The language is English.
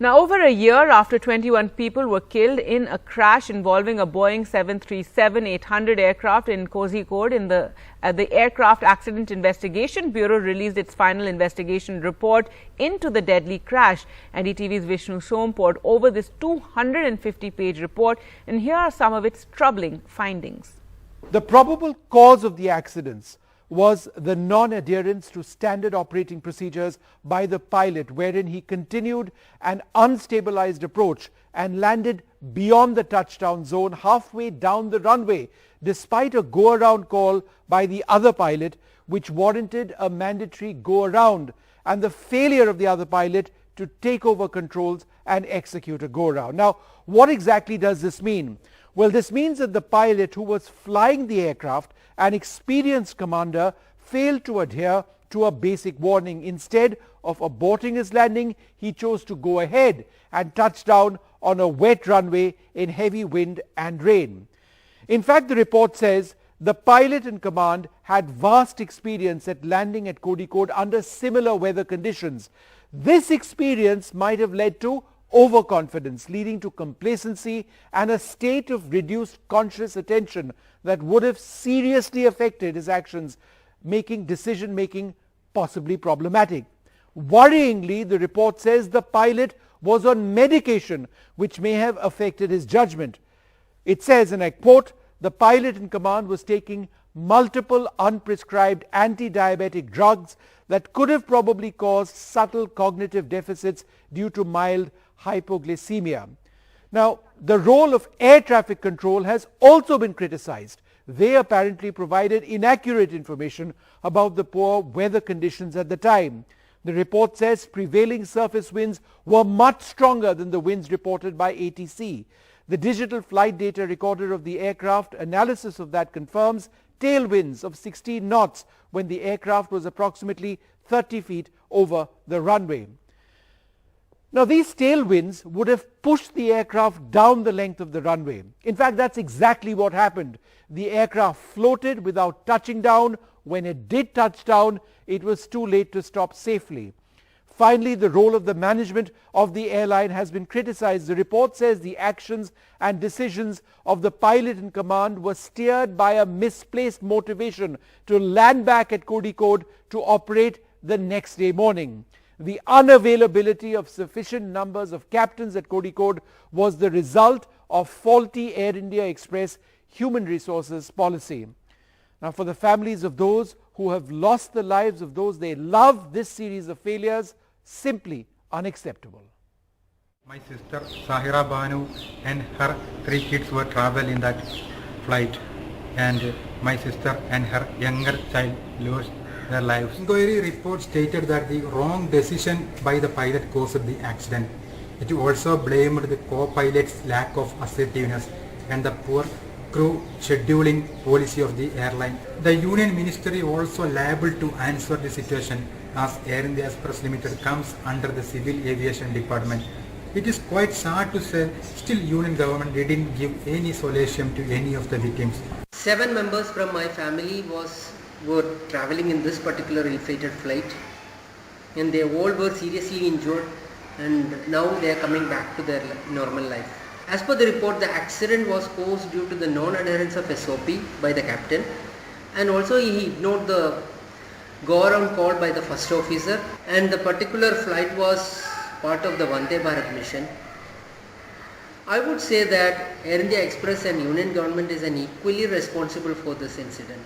Now, over a year after 21 people were killed in a crash involving a Boeing 737-800 aircraft in Kozhikode, the Aircraft Accident Investigation Bureau released its final investigation report into the deadly crash. NDTV's Vishnu Som poured over this 250-page report, and here are some of its troubling findings. The probable cause of the accidents was the non-adherence to standard operating procedures by the pilot, wherein he continued an unstabilized approach and landed beyond the touchdown zone halfway down the runway, despite a go-around call by the other pilot, which warranted a mandatory go-around, and the failure of the other pilot to take over controls and execute a go-around. Now, what exactly does this mean? Well, this means that the pilot who was flying the aircraft, an experienced commander, failed to adhere to a basic warning. Instead of aborting his landing, he chose to go ahead and touch down on a wet runway in heavy wind and rain. In fact, the report says the pilot in command had vast experience at landing at Kozhikode under similar weather conditions. This experience might have led to overconfidence, leading to complacency and a state of reduced conscious attention that would have seriously affected his actions, making decision-making possibly problematic. Worryingly, the report says the pilot was on medication which may have affected his judgment. It says, and I quote, "The pilot in command was taking multiple unprescribed anti-diabetic drugs that could have probably caused subtle cognitive deficits due to mild hypoglycemia." Now, the role of air traffic control has also been criticized. They apparently provided inaccurate information about the poor weather conditions at the time. The report says prevailing surface winds were much stronger than the winds reported by ATC. The digital flight data recorder of the aircraft, analysis of that confirms tailwinds of 16 knots when the aircraft was approximately 30 feet over the runway. Now, these tailwinds would have pushed the aircraft down the length of the runway. In fact, that's exactly what happened. The aircraft floated without touching down. When it did touch down, it was too late to stop safely. Finally, the role of the management of the airline has been criticized. The report says the actions and decisions of the pilot in command were steered by a misplaced motivation to land back at Kozhikode to operate the next day morning. The unavailability of sufficient numbers of captains at Kozhikode was the result of faulty Air India Express human resources policy. Now, for the families of those who have lost the lives of those they love, this series of failures simply unacceptable. My sister Sahira Banu and her 3 kids were traveling in that flight, and my sister and her younger child lost their lives. Inquiry report stated that the wrong decision by the pilot caused the accident. It also blamed the co-pilot's lack of assertiveness and the poor crew scheduling policy of the airline. The Union Ministry also liable to answer the situation, as Air India Express Limited comes under the Civil Aviation Department. It is quite sad to say, still Union government didn't give any solution to any of the victims. 7 members from my family were traveling in this particular ill-fated flight, and they all were seriously injured, and now they are coming back to their normal life. As per the report, the accident was caused due to the non-adherence of SOP by the captain, and also he ignored the go-around call by the first officer, and the particular flight was part of the Vande Bharat mission. I would say that Air India Express and Union government is equally responsible for this incident.